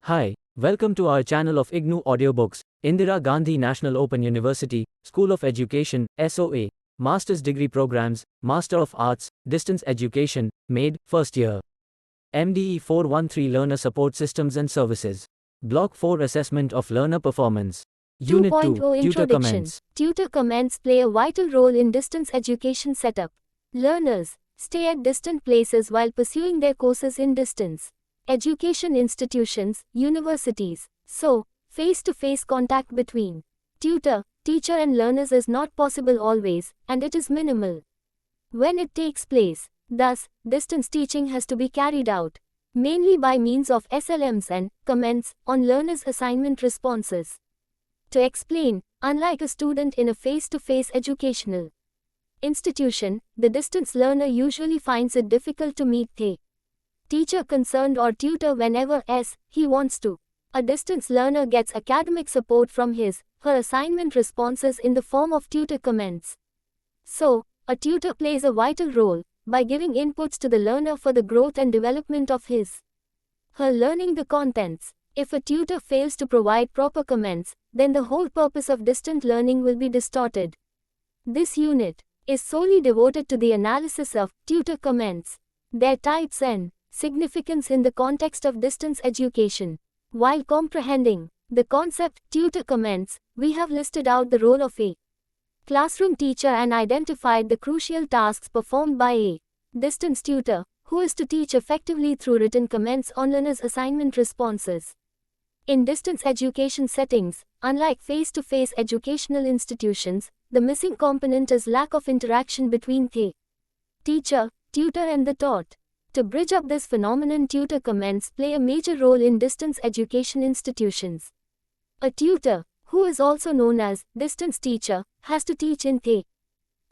Hi, welcome to our channel of IGNOU Audiobooks, Indira Gandhi National Open University, School of Education, SOA, Master's Degree Programs, Master of Arts, Distance Education, MADE, First Year. MDE 413 Learner Support Systems and Services. Block 4 Assessment of Learner Performance. Unit 2, 2.0 Tutor Introduction. Comments. Tutor comments play a vital role in distance education setup. Learners stay at distant places while pursuing their courses in distance education institutions, universities. So, face-to-face contact between tutor, teacher and learners is not possible always, and it is minimal when it takes place. Thus, distance teaching has to be carried out mainly by means of SLMs and comments on learners' assignment responses. To explain, unlike a student in a face-to-face educational institution, the distance learner usually finds it difficult to meet the teacher concerned or tutor whenever he wants to. A distance learner gets academic support from her assignment responses in the form of tutor comments. So, a tutor plays a vital role by giving inputs to the learner for the growth and development of her learning the contents. If a tutor fails to provide proper comments, then the whole purpose of distant learning will be distorted. This unit is solely devoted to the analysis of tutor comments, their types and significance in the context of distance education. While comprehending the concept tutor comments, we have listed out the role of a classroom teacher and identified the crucial tasks performed by a distance tutor, who is to teach effectively through written comments on learners' assignment responses. In distance education settings, unlike face-to-face educational institutions, the missing component is lack of interaction between the teacher, tutor and the taught. To bridge up this phenomenon, tutor comments play a major role in distance education institutions. A tutor, who is also known as distance teacher, has to teach in the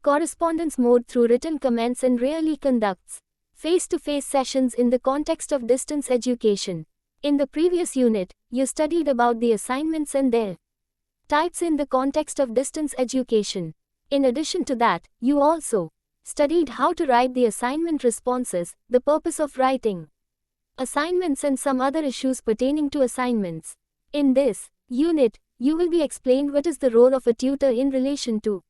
correspondence mode through written comments and rarely conducts face-to-face sessions in the context of distance education. In the previous unit, you studied about the assignments and their types in the context of distance education. In addition to that, you also studied how to write the assignment responses, the purpose of writing assignments and some other issues pertaining to assignments. In this unit, you will be explained what is the role of a tutor in relation to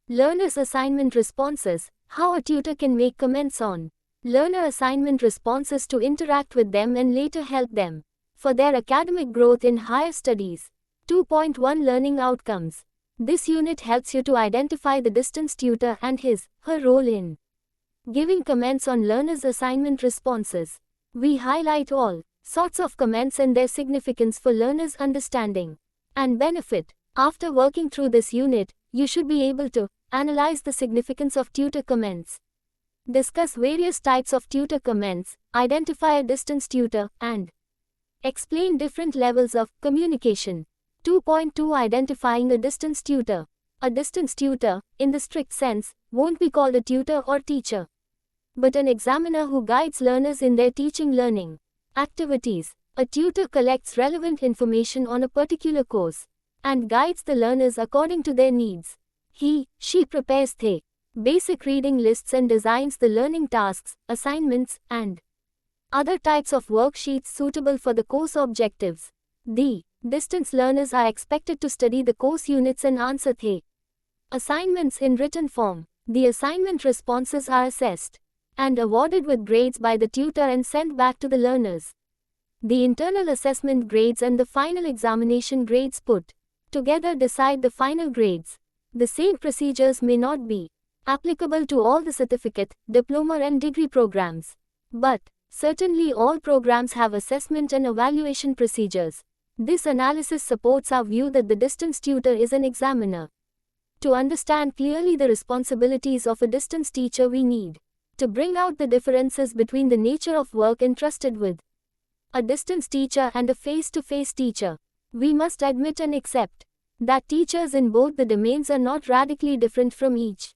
learners' assignment responses, how a tutor can make comments on learner assignment responses to interact with them and later help them for their academic growth in higher studies. 2.1 Learning Outcomes. This unit helps you to identify the distance tutor and her role in giving comments on learners' assignment responses. We highlight all sorts of comments and their significance for learners' understanding and benefit. After working through this unit, you should be able to analyze the significance of tutor comments, discuss various types of tutor comments, identify a distance tutor, and explain different levels of communication. 2.2 Identifying a distance tutor. A distance tutor, in the strict sense, won't be called a tutor or teacher, but an examiner who guides learners in their teaching-learning activities. A tutor collects relevant information on a particular course and guides the learners according to their needs. She prepares the basic reading lists and designs the learning tasks, assignments, and other types of worksheets suitable for the course objectives. The distance learners are expected to study the course units and answer the assignments in written form. The assignment responses are assessed and awarded with grades by the tutor and sent back to the learners. The internal assessment grades and the final examination grades put together decide the final grades. The same procedures may not be applicable to all the certificate, diploma and degree programs, but certainly all programs have assessment and evaluation procedures. This analysis supports our view that the distance tutor is an examiner. To understand clearly the responsibilities of a distance teacher, we need to bring out the differences between the nature of work entrusted with a distance teacher and a face-to-face teacher. We must admit and accept that teachers in both the domains are not radically different from each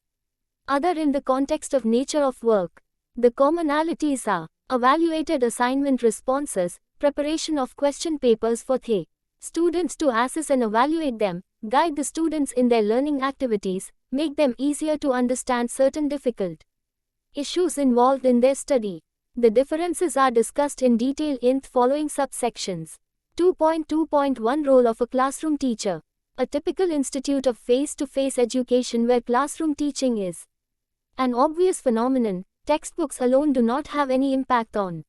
other in the context of nature of work. The commonalities are evaluated assignment responses, preparation of question papers for the students to assess and evaluate them, guide the students in their learning activities, make them easier to understand certain difficult issues involved in their study. The differences are discussed in detail in the following subsections. 2.2.1 Role of a classroom teacher. A typical institute of face-to-face education where classroom teaching is an obvious phenomenon, textbooks alone do not have any impact on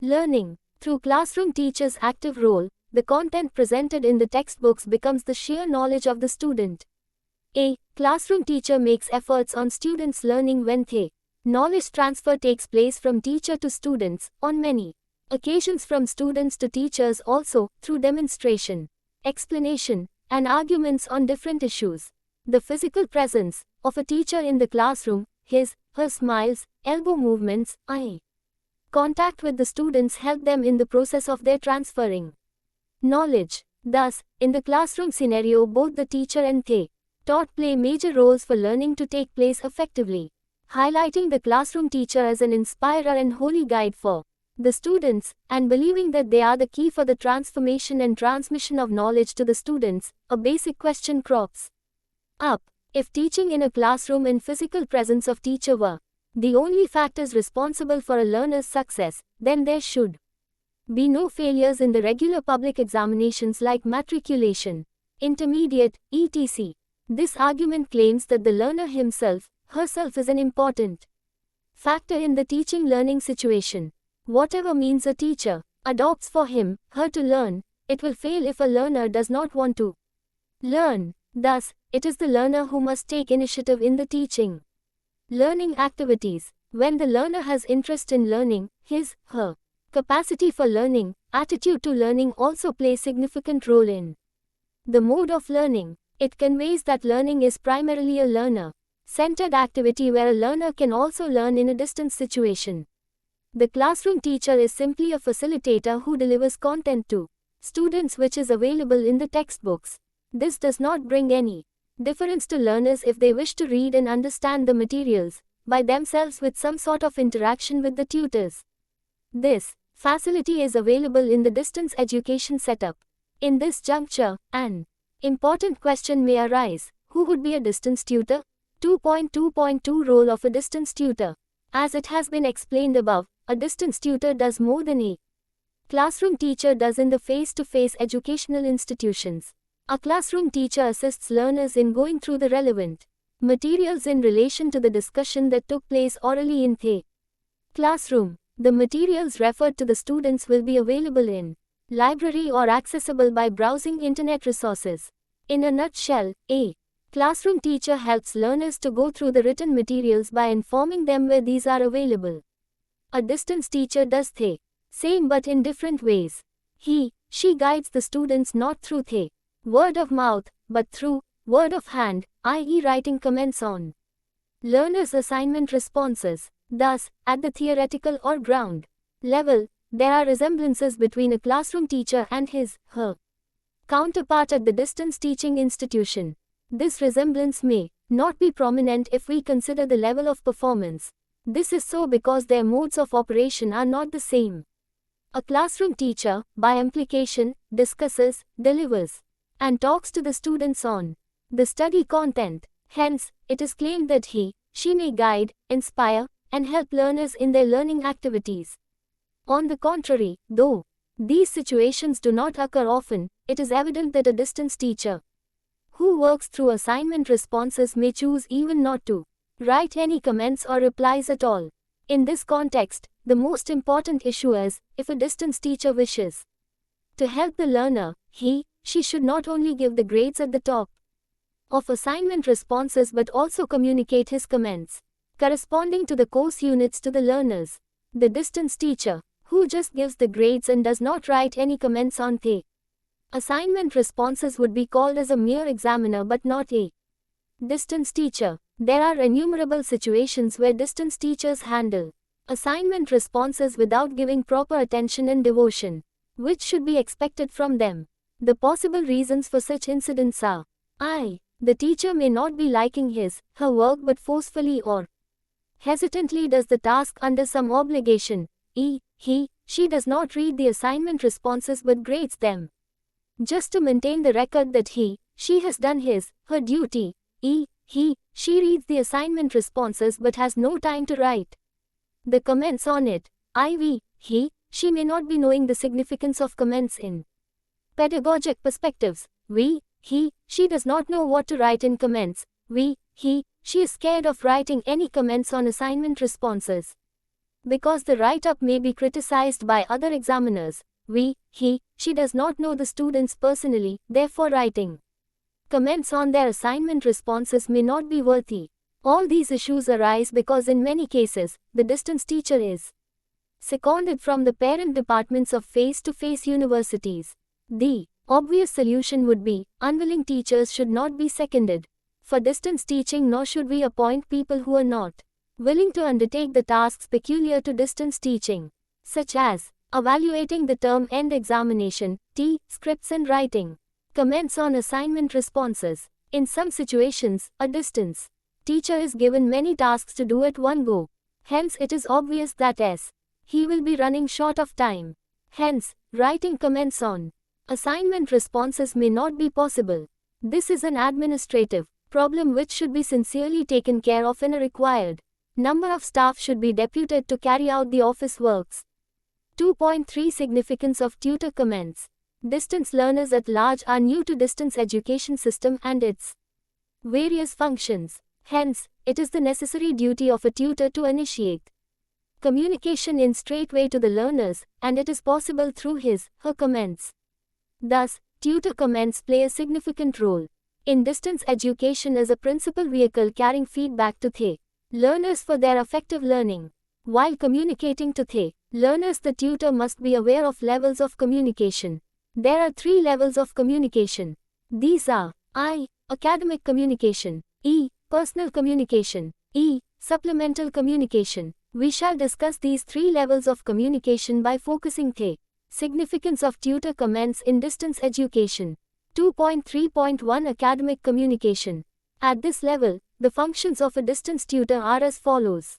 learning. Through classroom teachers' active role, the content presented in the textbooks becomes the sheer knowledge of the student. A classroom teacher makes efforts on students' learning when the knowledge transfer takes place from teacher to students, on many occasions from students to teachers also, through demonstration, explanation, and arguments on different issues. The physical presence of a teacher in the classroom, her smiles, elbow movements, eye contact with the students help them in the process of their transferring knowledge. Thus, in the classroom scenario, both the teacher and the taught play major roles for learning to take place effectively, highlighting the classroom teacher as an inspirer and holy guide for the students, and believing that they are the key for the transformation and transmission of knowledge to the students. A basic question crops up. If teaching in a classroom and physical presence of teacher were the only factors responsible for a learner's success, then there should be no failures in the regular public examinations like matriculation, intermediate, etc. This argument claims that the learner herself is an important factor in the teaching-learning situation. Whatever means a teacher adopts for her to learn, it will fail if a learner does not want to learn. Thus, it is the learner who must take initiative in the teaching learning activities. When the learner has interest in learning, her capacity for learning, attitude to learning also play significant role in the mode of learning. It conveys that learning is primarily a learner-centered activity where a learner can also learn in a distance situation. The classroom teacher is simply a facilitator who delivers content to students which is available in the textbooks. This does not bring any difference to learners if they wish to read and understand the materials by themselves with some sort of interaction with the tutors. This facility is available in the distance education setup. In this juncture, an important question may arise: who would be a distance tutor? 2.2.2 Role of a distance tutor. As it has been explained above, a distance tutor does more than a classroom teacher does in the face-to-face educational institutions. A classroom teacher assists learners in going through the relevant materials in relation to the discussion that took place orally in the classroom. The materials referred to the students will be available in library or accessible by browsing internet resources. In a nutshell, a classroom teacher helps learners to go through the written materials by informing them where these are available. A distance teacher does the same but in different ways. She guides the students not through the word of mouth, but through word of hand, i.e. writing comments on learners' assignment responses. Thus, at the theoretical or ground level, there are resemblances between a classroom teacher and her counterpart at the distance teaching institution. This resemblance may not be prominent if we consider the level of performance. This is so because their modes of operation are not the same. A classroom teacher, by implication, discusses, delivers, and talks to the students on the study content. Hence, it is claimed that she may guide, inspire, and help learners in their learning activities. On the contrary, though these situations do not occur often, it is evident that a distance teacher who works through assignment responses may choose even not to write any comments or replies at all. In this context, the most important issue is, if a distance teacher wishes to help the learner, she should not only give the grades at the top of assignment responses but also communicate his comments corresponding to the course units to the learners. The distance teacher, who just gives the grades and does not write any comments on the assignment responses, would be called as a mere examiner but not a distance teacher. There are innumerable situations where distance teachers handle assignment responses without giving proper attention and devotion, which should be expected from them. The possible reasons for such incidents are: the teacher may not be liking her work but forcefully or hesitantly does the task under some obligation. She does not read the assignment responses but grades them just to maintain the record that she has done her duty. She reads the assignment responses but has no time to write the comments on it. She may not be knowing the significance of comments in Pedagogic perspectives. We, he, she does not know what to write in comments. We, he, she is scared of writing any comments on assignment responses, because the write-up may be criticized by other examiners. We, he, she does not know the students personally, therefore writing comments on their assignment responses may not be worthy. All these issues arise because in many cases, the distance teacher is seconded from the parent departments of face-to-face universities. The obvious solution would be, unwilling teachers should not be seconded for distance teaching, nor should we appoint people who are not willing to undertake the tasks peculiar to distance teaching, such as evaluating the term-end examination, scripts and writing comments on assignment responses. In some situations, a distance teacher is given many tasks to do at one go. Hence, it is obvious that he will be running short of time. Hence, writing comments on assignment responses may not be possible. This is an administrative problem which should be sincerely taken care of, and a required number of staff should be deputed to carry out the office works. 2.3 Significance of tutor comments. Distance learners at large are new to distance education system and its various functions. Hence, it is the necessary duty of a tutor to initiate communication in straight way to the learners, and it is possible through her comments. Thus, tutor comments play a significant role in distance education as a principal vehicle carrying feedback to the learners for their effective learning. While communicating to the learners, the tutor must be aware of levels of communication. There are 3 levels of communication. These are I. Academic communication, E. Personal communication, E. Supplemental communication. We shall discuss these 3 levels of communication by focusing the significance of tutor comments in distance education. 2.3.1 Academic communication. At this level, the functions of a distance tutor are as follows.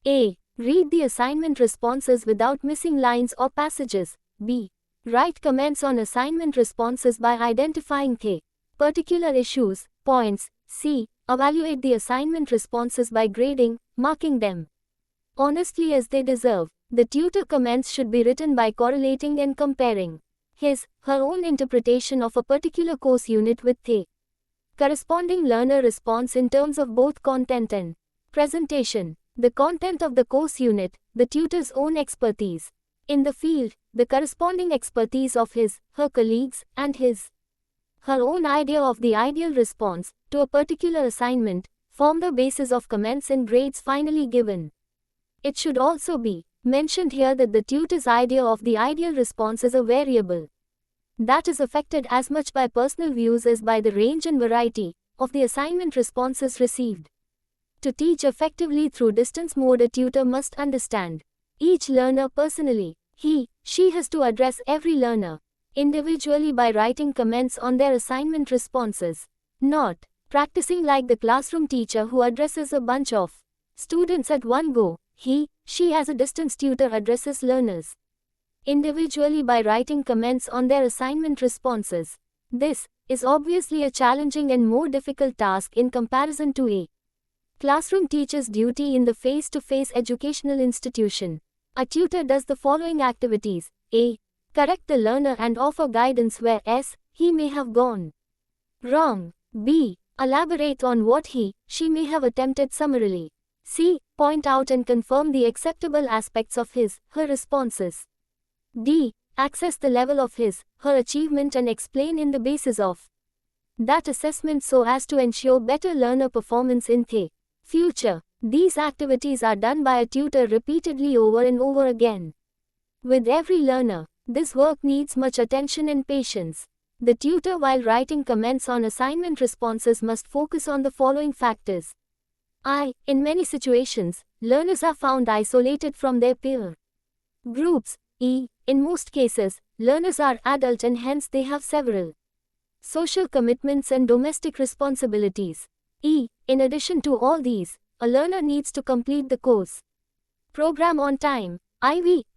A. Read the assignment responses without missing lines or passages. B. Write comments on assignment responses by identifying the particular issues, points. C. Evaluate the assignment responses by grading, marking them honestly as they deserve. The tutor comments should be written by correlating and comparing her own interpretation of a particular course unit with the corresponding learner response in terms of both content and presentation. The content of the course unit, the tutor's own expertise in the field, the corresponding expertise of her colleagues, and her own idea of the ideal response to a particular assignment, form the basis of comments and grades finally given. It should also be mentioned here that the tutor's idea of the ideal response is a variable that is affected as much by personal views as by the range and variety of the assignment responses received. To teach effectively through distance mode, a tutor must understand each learner personally. She has to address every learner individually by writing comments on their assignment responses, not practicing like the classroom teacher who addresses a bunch of students at one go. She as a distance tutor addresses learners individually by writing comments on their assignment responses. This is obviously a challenging and more difficult task in comparison to a classroom teacher's duty in the face-to-face educational institution. A tutor does the following activities. A. Correct the learner and offer guidance where he may have gone wrong. B. Elaborate on what she may have attempted summarily. C. Point out and confirm the acceptable aspects of her responses. D. Assess the level of her achievement and explain in the basis of that assessment so as to ensure better learner performance in the future. These activities are done by a tutor repeatedly over and over again. With every learner, this work needs much attention and patience. The tutor, while writing comments on assignment responses, must focus on the following factors. In many situations, learners are found isolated from their peer groups. In most cases, learners are adult and hence they have several social commitments and domestic responsibilities. In addition to all these, a learner needs to complete the course program on time.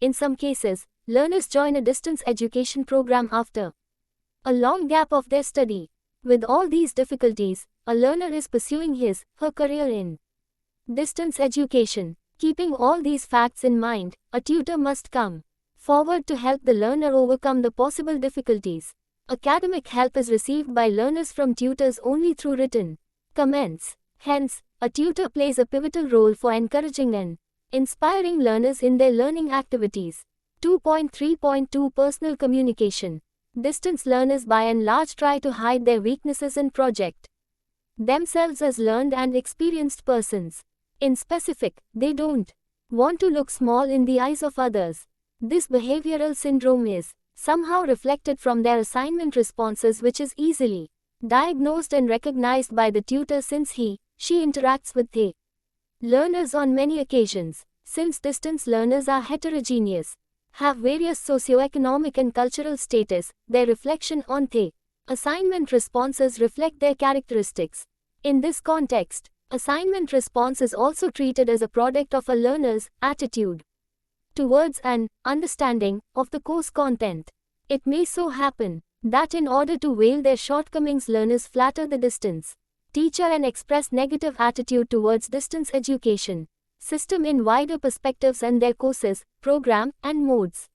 In some cases, learners join a distance education program after a long gap of their study. With all these difficulties, a learner is pursuing her career in distance education. Keeping all these facts in mind, a tutor must come forward to help the learner overcome the possible difficulties. Academic help is received by learners from tutors only through written comments. Hence, a tutor plays a pivotal role for encouraging and inspiring learners in their learning activities. 2.3.2 Personal communication. Distance learners by and large try to hide their weaknesses and project themselves as learned and experienced persons. In specific, they don't want to look small in the eyes of others. This behavioral syndrome is somehow reflected from their assignment responses, which is easily diagnosed and recognized by the tutor since she interacts with the learners on many occasions. Since distance learners are heterogeneous, have various socioeconomic and cultural status, their reflection on the assignment responses reflect their characteristics. In this context, assignment response is also treated as a product of a learner's attitude towards and understanding of the course content. It may so happen that in order to veil their shortcomings, learners flatter the distance teacher and express negative attitude towards distance education system in wider perspectives and their courses, program, and modes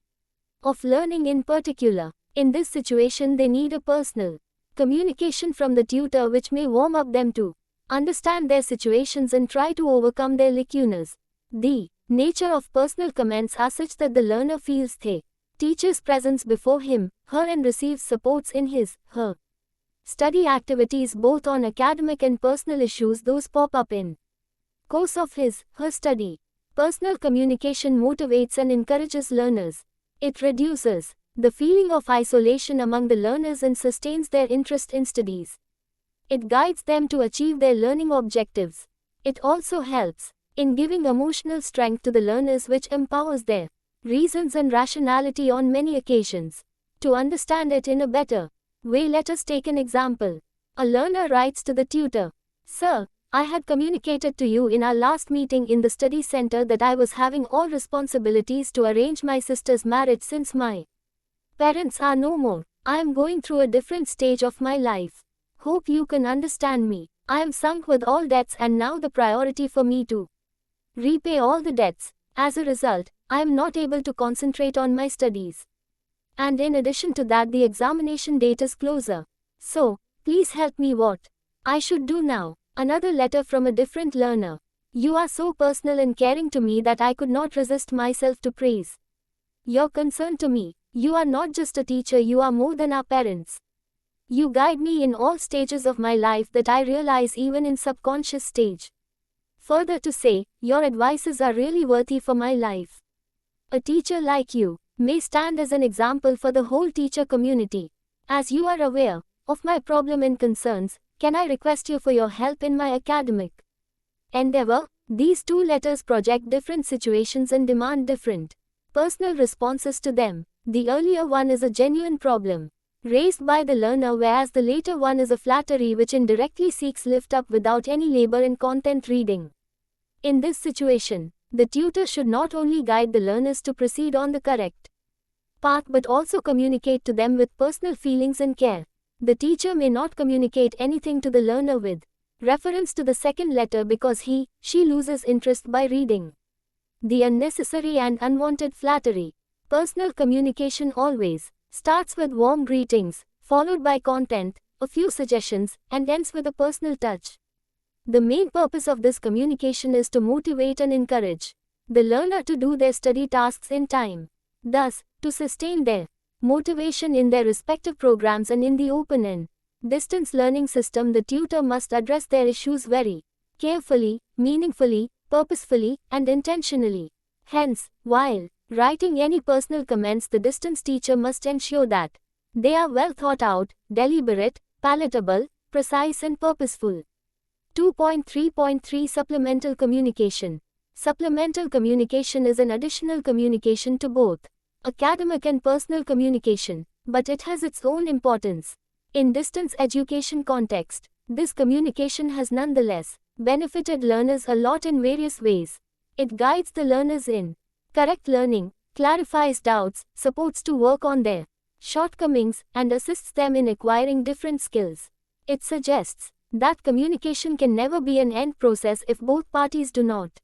of learning in particular. In this situation, they need a personal communication from the tutor which may warm up them to understand their situations and try to overcome their lacunas. The nature of personal comments are such that the learner feels the teacher's presence before him, her, and receives supports in her study activities, both on academic and personal issues those pop up in course of her study. Personal communication motivates and encourages learners. It reduces the feeling of isolation among the learners and sustains their interest in studies. It guides them to achieve their learning objectives. It also helps in giving emotional strength to the learners, which empowers their reasons and rationality on many occasions. To understand it in a better way, let us take an example. A learner writes to the tutor, "Sir, I had communicated to you in our last meeting in the study center that I was having all responsibilities to arrange my sister's marriage since my parents are no more. I am going through a different stage of my life. Hope you can understand me. I am sunk with all debts and now the priority for me to repay all the debts. As a result, I am not able to concentrate on my studies. And in addition to that, the examination date is closer. So, please help me what I should do now." Another letter from a different learner. "You are so personal and caring to me that I could not resist myself to praise your concern to me. You are not just a teacher, you are more than our parents. You guide me in all stages of my life that I realize even in subconscious stage. Further to say, your advices are really worthy for my life. A teacher like you may stand as an example for the whole teacher community. As you are aware of my problem and concerns, can I request you for your help in my academic endeavor?" These two letters project different situations and demand different personal responses to them. The earlier one is a genuine problem raised by the learner, whereas the later one is a flattery which indirectly seeks lift up without any labor in content reading. In this situation, the tutor should not only guide the learners to proceed on the correct path but also communicate to them with personal feelings and care. The teacher may not communicate anything to the learner with reference to the second letter because she loses interest by reading the unnecessary and unwanted flattery. Personal communication always starts with warm greetings, followed by content, a few suggestions, and ends with a personal touch. The main purpose of this communication is to motivate and encourage the learner to do their study tasks in time. Thus, to sustain their motivation in their respective programs and in the open and distance learning system, the tutor must address their issues very carefully, meaningfully, purposefully, and intentionally. Hence, while writing any personal comments, the distance teacher must ensure that they are well thought out, deliberate, palatable, precise, and purposeful. 2.3.3 Supplemental communication. Supplemental communication is an additional communication to both academic and personal communication, but it has its own importance. In distance education context, this communication has nonetheless benefited learners a lot in various ways. It guides the learners in correct learning, clarifies doubts, supports to work on their shortcomings, and assists them in acquiring different skills. It suggests that communication can never be an end process if both parties do not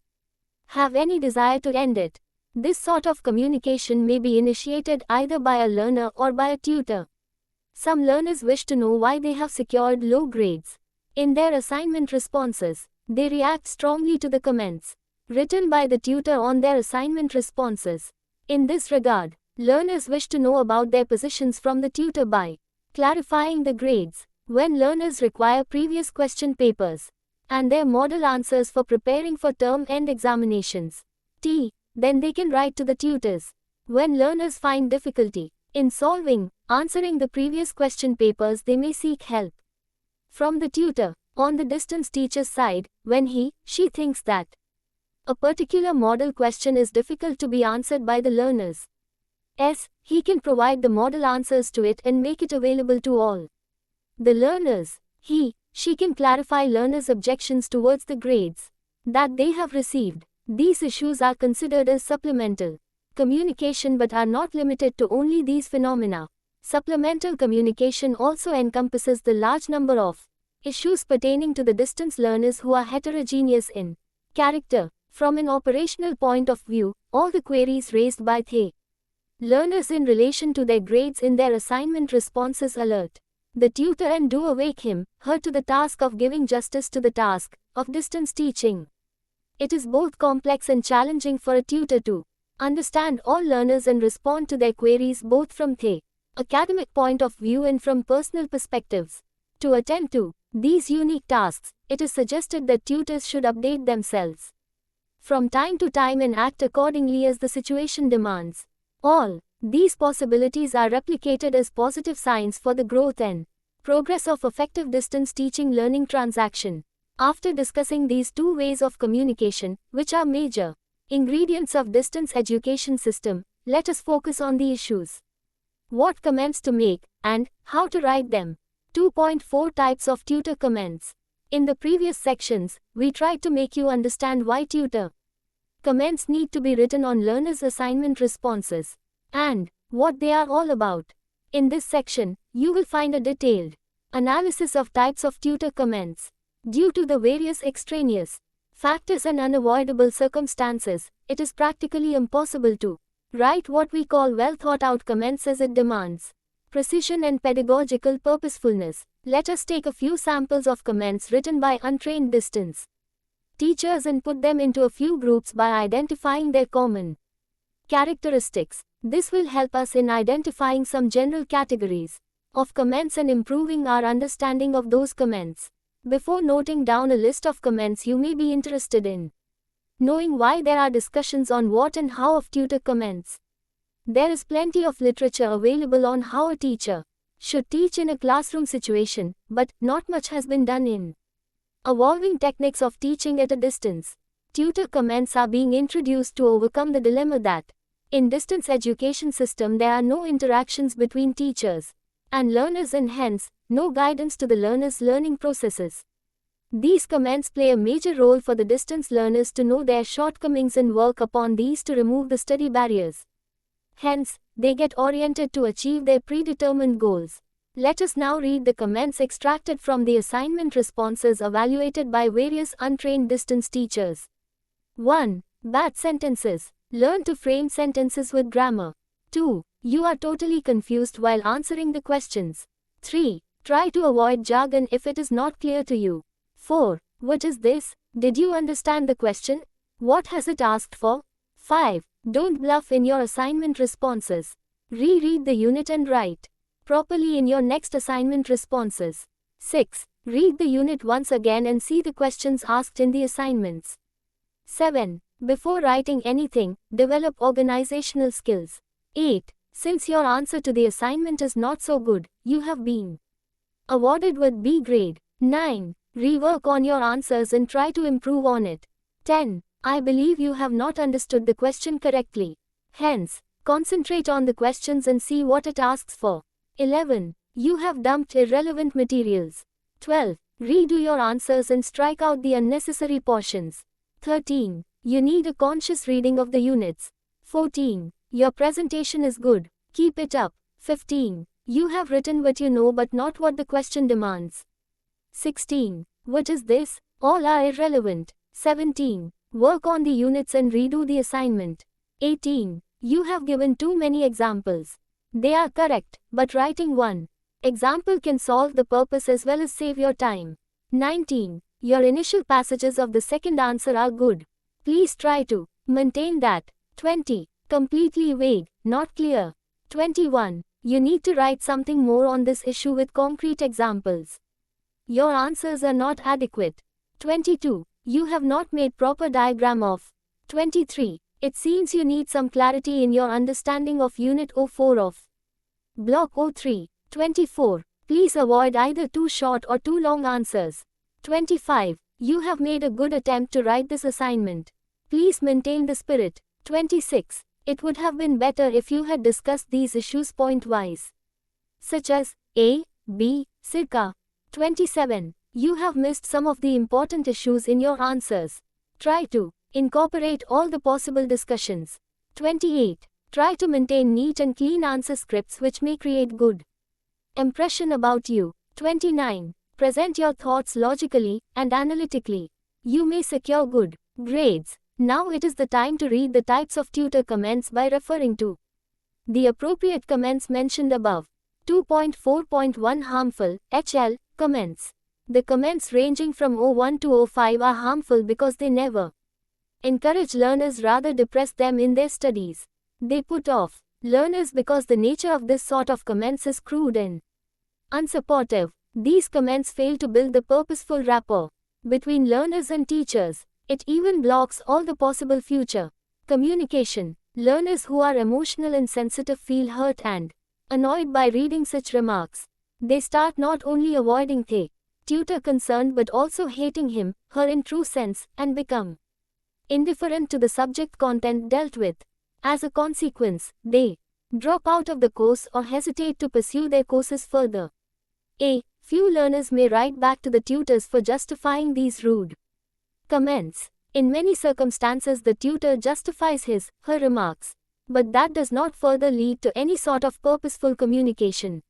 have any desire to end it. This sort of communication may be initiated either by a learner or by a tutor. Some learners wish to know why they have secured low grades. In their assignment responses, they react strongly to the comments written by the tutor on their assignment responses. In this regard, learners wish to know about their positions from the tutor by clarifying the grades. When learners require previous question papers and their model answers for preparing for term-end examinations, then they can write to the tutors. When learners find difficulty in answering the previous question papers, they may seek help from the tutor. On the distance teacher's side, when she thinks that a particular model question is difficult to be answered by the learners, he can provide the model answers to it and make it available to all the learners. She can clarify learners' objections towards the grades that they have received. These issues are considered as supplemental communication but are not limited to only these phenomena. Supplemental communication also encompasses the large number of issues pertaining to the distance learners who are heterogeneous in character. From an operational point of view, all the queries raised by the learners in relation to their grades in their assignment responses alert the tutor and do awake her to the task of giving justice to the task of distance teaching. It is both complex and challenging for a tutor to understand all learners and respond to their queries both from the academic point of view and from personal perspectives. To attend to these unique tasks, it is suggested that tutors should update themselves from time to time and act accordingly as the situation demands. All these possibilities are replicated as positive signs for the growth and progress of effective distance teaching learning transaction. After discussing these two ways of communication, which are major ingredients of distance education system, let us focus on the issues. What comments to make, and how to write them. 2.4 Types of tutor comments. In the previous sections, we tried to make you understand why tutor comments need to be written on learners' assignment responses, and what they are all about. In this section, you will find a detailed analysis of types of tutor comments. Due to the various extraneous factors and unavoidable circumstances, it is practically impossible to write what we call well-thought-out comments as it demands precision and pedagogical purposefulness. Let us take a few samples of comments written by untrained distance teachers and put them into a few groups by identifying their common characteristics. This will help us in identifying some general categories of comments and improving our understanding of those comments. Before noting down a list of comments, you may be interested in knowing why there are discussions on what and how of tutor comments. There is plenty of literature available on how a teacher should teach in a classroom situation, but not much has been done in evolving techniques of teaching at a distance. Tutor comments are being introduced to overcome the dilemma that in distance education system there are no interactions between teachers and learners and hence, no guidance to the learners' learning processes. These comments play a major role for the distance learners to know their shortcomings and work upon these to remove the study barriers. Hence, they get oriented to achieve their predetermined goals. Let us now read the comments extracted from the assignment responses evaluated by various untrained distance teachers. 1. Bad sentences. Learn to frame sentences with grammar. 2. You are totally confused while answering the questions. 3. Try to avoid jargon if it is not clear to you. 4. What is this? Did you understand the question? What has it asked for? 5. Don't bluff in your assignment responses. Reread the unit and write properly in your next assignment responses. 6. Read the unit once again and see the questions asked in the assignments. 7. Before writing anything, develop organizational skills. 8. Since your answer to the assignment is not so good, you have been awarded with B grade. 9. Rework on your answers and try to improve on it. 10. I believe you have not understood the question correctly. Hence, concentrate on the questions and see what it asks for. 11. You have dumped irrelevant materials. 12. Redo your answers and strike out the unnecessary portions. 13. You need a conscious reading of the units. 14. Your presentation is good. Keep it up. 15. You have written what you know but not what the question demands. 16. What is this? All are irrelevant. 17. Work on the units and redo the assignment. 18. You have given too many examples. They are correct, but writing one Example can solve the purpose as well as save your time. 19. Your initial passages of the second answer are good. Please try to maintain that. 20. Completely vague, not clear. 21. You need to write something more on this issue with concrete examples. Your answers are not adequate. 22. You have not made proper diagram of. 23. It seems you need some clarity in your understanding of Unit 04 of Block 03. 24. Please avoid either too short or too long answers. 25. You have made a good attempt to write this assignment. Please maintain the spirit. 26. It would have been better if you had discussed these issues point-wise, such as A, B, circa. 27. You have missed some of the important issues in your answers. Try to incorporate all the possible discussions. 28. Try to maintain neat and clean answer scripts which may create good impression about you. 29. Present your thoughts logically and analytically. You may secure good grades. Now it is the time to read the types of tutor comments by referring to the appropriate comments mentioned above. 2.4.1 Harmful HL comments. The comments ranging from 01 to 05 are harmful because they never encourage learners, rather depress them in their studies. They put off learners because the nature of this sort of comments is crude and unsupportive. These comments fail to build the purposeful rapport between learners and teachers. It even blocks all the possible future communication. Learners who are emotional and sensitive feel hurt and annoyed by reading such remarks. They start not only avoiding the tutor concerned but also hating him, her in true sense, and become indifferent to the subject content dealt with. As a consequence, they drop out of the course or hesitate to pursue their courses further. A few learners may write back to the tutors for justifying these rude comments. In many circumstances, the tutor justifies his, her remarks, but that does not further lead to any sort of purposeful communication.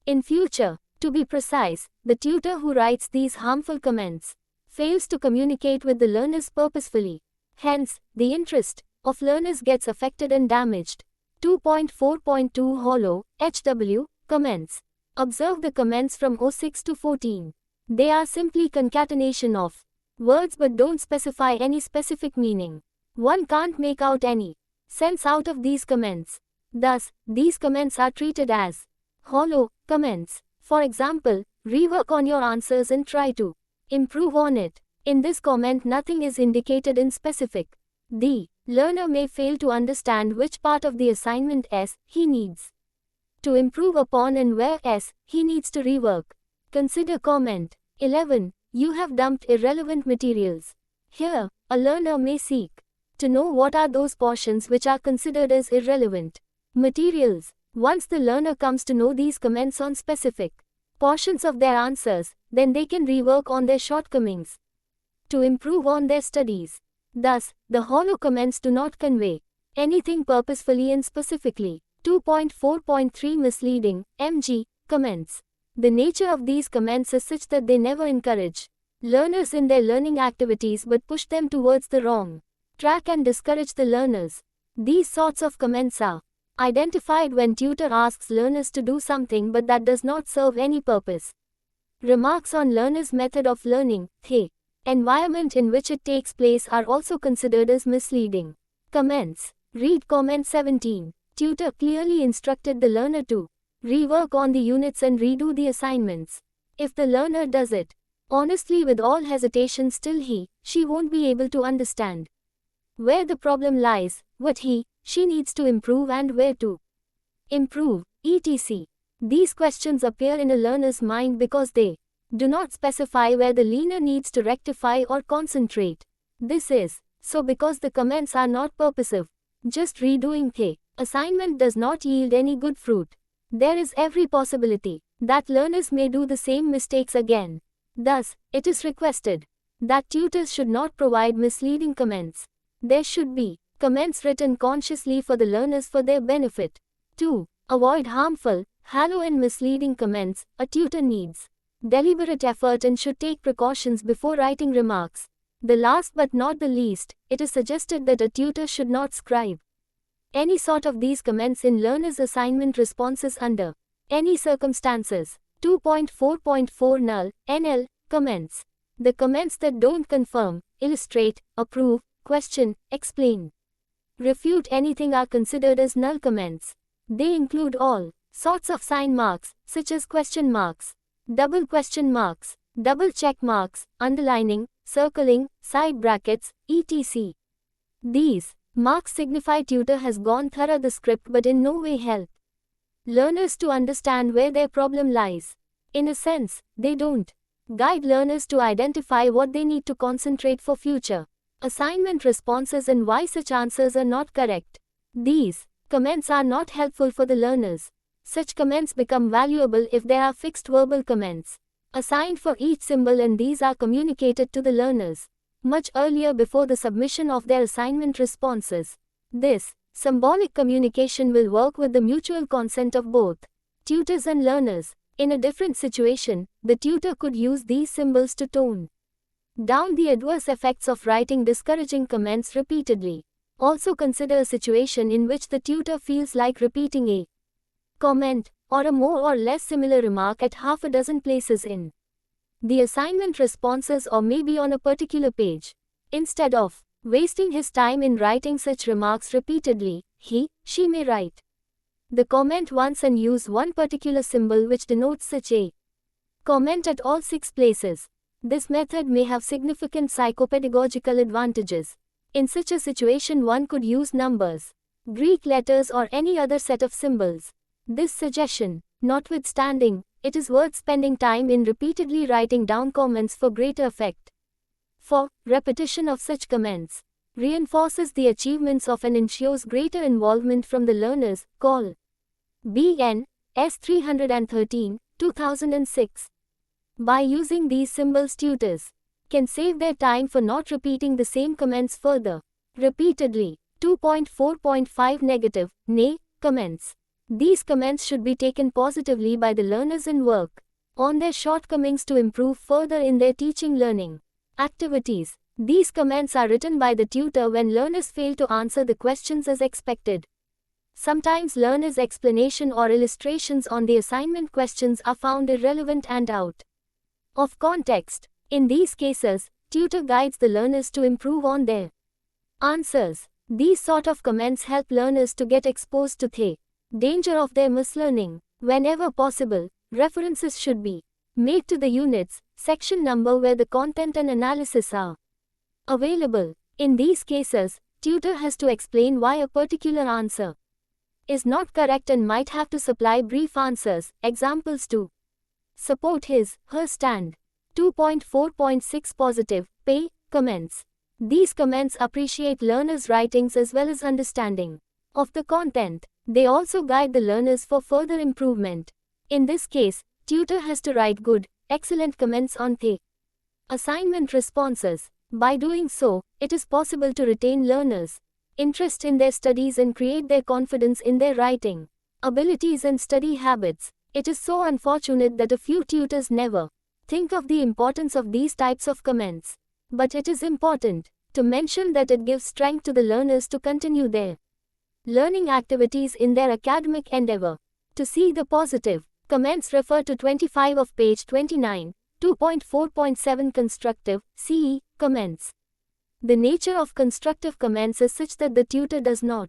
In future, to be precise, the tutor who writes these harmful comments fails to communicate with the learners purposefully. Hence, the interest of learners gets affected and damaged. 2.4.2 Hollow HW comments. Observe the comments from 06 to 14. They are simply concatenation of words but don't specify any specific meaning. One can't make out any sense out of these comments. Thus, these comments are treated as hollow comments. For example, rework on your answers and try to improve on it. In this comment, nothing is indicated in specific. The learner may fail to understand which part of the assignment S he needs to improve upon and where S he needs to rework. Consider comment 11. You have dumped irrelevant materials. Here, a learner may seek to know what are those portions which are considered as irrelevant materials. Once the learner comes to know these comments on specific portions of their answers, then they can rework on their shortcomings to improve on their studies. Thus, the hollow comments do not convey anything purposefully and specifically. 2.4.3 Misleading MG comments. The nature of these comments is such that they never encourage learners in their learning activities but push them towards the wrong track and discourage the learners. These sorts of comments are identified when tutor asks learners to do something but that does not serve any purpose. Remarks on learners' method of learning, the environment in which it takes place, are also considered as misleading comments. Read comment 17. Tutor clearly instructed the learner to rework on the units and redo the assignments. If the learner does it honestly with all hesitation, still she won't be able to understand where the problem lies, what she needs to improve and where to improve, etc. These questions appear in a learner's mind because they do not specify where the learner needs to rectify or concentrate. This is so because the comments are not purposive. Just redoing the assignment does not yield any good fruit. There is every possibility that learners may do the same mistakes again. Thus, it is requested that tutors should not provide misleading comments. There should be comments written consciously for the learners for their benefit. 2. Avoid harmful, hollow and misleading comments. A tutor needs deliberate effort and should take precautions before writing remarks. The last but not the least, it is suggested that a tutor should not scribe any sort of these comments in learners' assignment responses under Any circumstances. 2.4.4 Null, NL, comments. The comments that don't confirm, illustrate, approve, question, explain, refute anything are considered as null comments. They include all sorts of sign marks, such as question marks, double question marks, double check marks, underlining, circling, side brackets, etc. These marks signify tutor has gone through the script but in no way help learners to understand where their problem lies. In a sense, they don't guide learners to identify what they need to concentrate for future assignment responses and why such answers are not correct. These comments are not helpful for the learners. Such comments become valuable if there are fixed verbal comments assigned for each symbol, and these are communicated to the learners much earlier before the submission of their assignment responses. This symbolic communication will work with the mutual consent of both tutors and learners. In a different situation, the tutor could use these symbols to tone down the adverse effects of writing discouraging comments repeatedly. Also consider a situation in which the tutor feels like repeating a comment or a more or less similar remark at half a dozen places in the assignment responses or maybe on a particular page. Instead of wasting his time in writing such remarks repeatedly, she may write the comment once and use one particular symbol which denotes such a comment at all 6 places. This method may have significant psychopedagogical advantages. In such a situation, one could use numbers, Greek letters, or any other set of symbols. This suggestion notwithstanding, it is worth spending time in repeatedly writing down comments for greater effect. For repetition of such comments reinforces the achievements of and ensures greater involvement from the learners. Call BN S313, 2006. By using these symbols, tutors can save their time for not repeating the same comments further repeatedly. 2.4.5 Negative, nay, comments. These comments should be taken positively by the learners and work on their shortcomings to improve further in their teaching learning activities. These comments are written by the tutor when learners fail to answer the questions as expected. Sometimes learners' explanation or illustrations on the assignment questions are found irrelevant and out of context. In these cases, tutor guides the learners to improve on their answers. These sort of comments help learners to get exposed to the danger of their mislearning. Whenever possible, references should be made to the units, section number where the content and analysis are available. In these cases, tutor has to explain why a particular answer is not correct and might have to supply brief answers, examples to support his/her stand. 2.4.6 Positive, pay, comments. These comments appreciate learners' writings as well as understanding of the content. They also guide the learners for further improvement. In this case, tutor has to write good, excellent comments on the assignment responses. By doing so, it is possible to retain learners' interest in their studies and create their confidence in their writing abilities and study habits. It is so unfortunate that a few tutors never think of the importance of these types of comments. But it is important to mention that it gives strength to the learners to continue their learning activities in their academic endeavor. To see the positive comments, refer to 25 of page 29. 2.4.7 Constructive, CE, comments. The nature of constructive comments is such that the tutor does not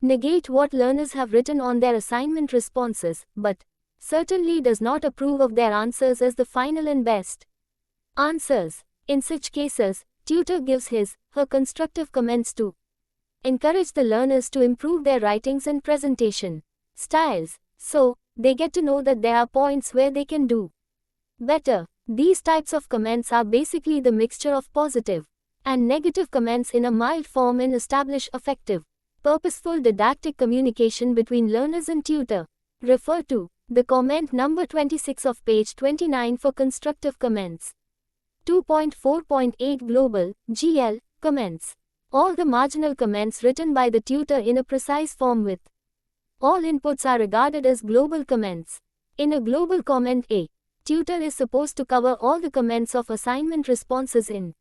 negate what learners have written on their assignment responses, but certainly does not approve of their answers as the final and best answers. In such cases, tutor gives his/her constructive comments to encourage the learners to improve their writings and presentation styles, so they get to know that there are points where they can do better. These types of comments are basically the mixture of positive and negative comments in a mild form and establish effective, purposeful didactic communication between learners and tutor. Refer to the comment number 26 of page 29 for constructive comments. 2.4.8 Global, GL, comments. All the marginal comments written by the tutor in a precise form with all inputs are regarded as global comments. In a global comment, a tutor is supposed to cover all the comments of assignment responses in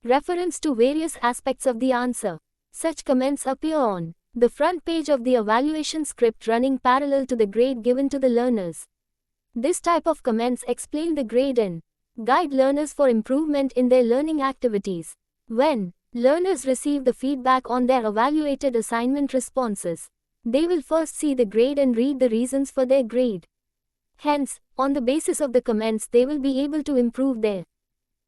reference to various aspects of the answer. Such comments appear on The front page of the evaluation script running parallel to the grade given to the learners. This type of comments explain the grade and guide learners for improvement in their learning activities. When learners receive the feedback on their evaluated assignment responses, they will first see the grade and read the reasons for their grade. Hence, on the basis of the comments, they will be able to improve their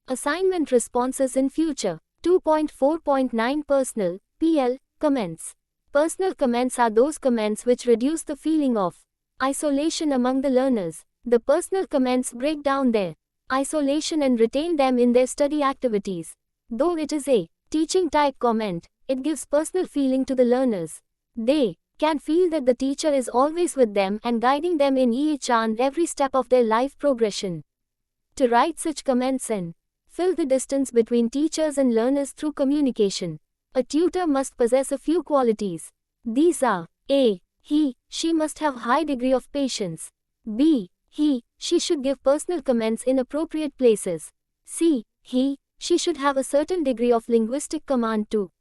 assignment responses in future. 2.4.9 Personal (PL) comments. Personal comments are those comments which reduce the feeling of isolation among the learners. The personal comments break down their isolation and retain them in their study activities. Though it is a teaching type comment, it gives personal feeling to the learners. They can feel that the teacher is always with them and guiding them in each and every step of their life progression. To write such comments and fill the distance between teachers and learners through communication, a tutor must possess a few qualities. These are: A. He, she must have high degree of patience. B. He, she should give personal comments in appropriate places. C. He, she should have a certain degree of linguistic command to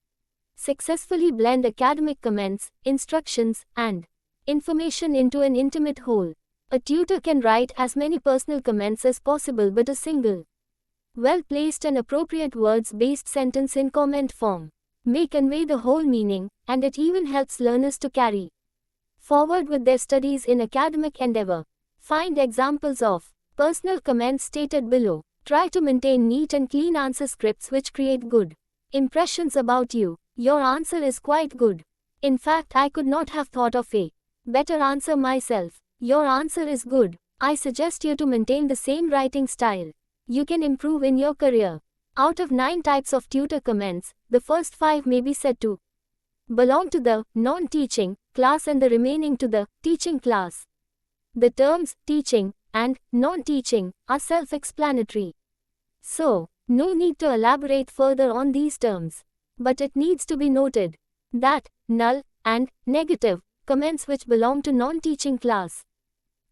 successfully blend academic comments, instructions, and information into an intimate whole. A tutor can write as many personal comments as possible, but a single, well-placed and appropriate words-based sentence in comment form may convey the whole meaning, and it even helps learners to carry forward with their studies in academic endeavor. Find examples of personal comments stated below. Try to maintain neat and clean answer scripts which create good impressions about you. Your answer is quite good. In fact, I could not have thought of a better answer myself. Your answer is good. I suggest you to maintain the same writing style. You can improve in your career. Out of 9 types of tutor comments, the first 5 may be said to belong to the non-teaching class and the remaining to the teaching class. The terms teaching and non-teaching are self-explanatory. So, no need to elaborate further on these terms. But it needs to be noted that null and negative comments which belong to non-teaching class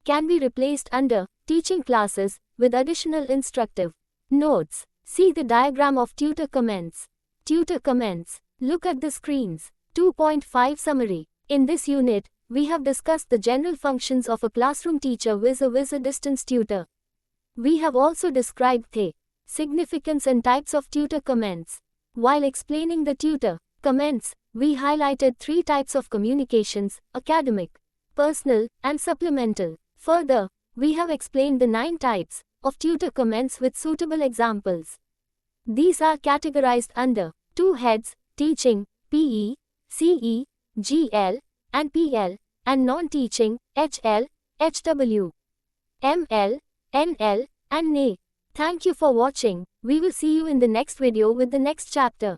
can be replaced under teaching classes with additional instructive notes. See the diagram of tutor comments. Tutor comments. Look at the screens. 2.5 Summary. In this unit, we have discussed the general functions of a classroom teacher vis-a-vis a distance tutor. We have also described the significance and types of tutor comments. While explaining the tutor comments, we highlighted 3 types of communications: academic, personal, and supplemental. Further, we have explained the 9 types of tutor comments with suitable examples. These are categorized under 2 heads: teaching, PE, CE, GL, and PL, and non-teaching, HL, HW, ML, NL, and NA. Thank you for watching. We will see you in the next video with the next chapter.